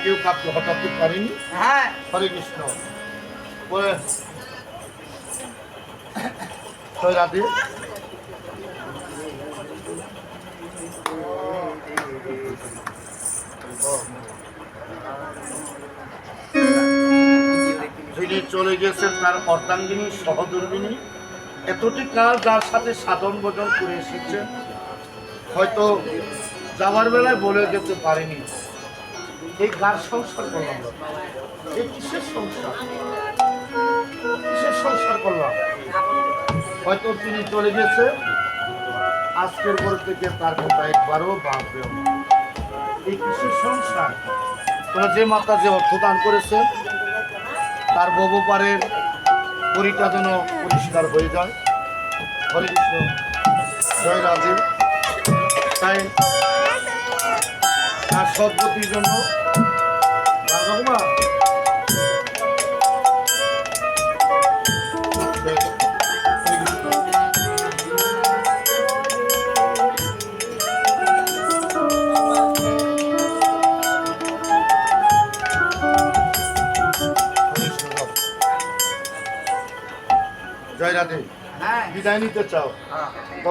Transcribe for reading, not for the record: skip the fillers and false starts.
কেউ কাউকে হটাতে পারেনি। হ্যাঁ হরে কৃষ্ণ বলে জয় রাধে। যিনি চলে গেছেন তার অর্ধাঙ্গিনী সহধর্মিনী এতটি কাল যার সাথে সাধন ভোজন করে এসেছেন, হয়তো যাওয়ার বেলায় বলে যেতে পারেনি এই কার সংসার করলাম, এই কিসের সংসার, কিসের সংসার করলাম। হয়তো তিনি চলে গেছে, আজকের পর থেকে তার কথা একবারও ভাববেও না। এই কিসের সংসার। তোমরা যে মাতা যে অর্থ দান করেছে তার বহুপারের পরিটা যেন পরিষ্কার হয়ে যায়। হরে কৃষ্ণ জয় রাধে। তাই তার সদ্গতির জন্য রাধাকুমা জয় রাধে। হ্যাঁ বিদায় নিতে চাও? হ্যাঁ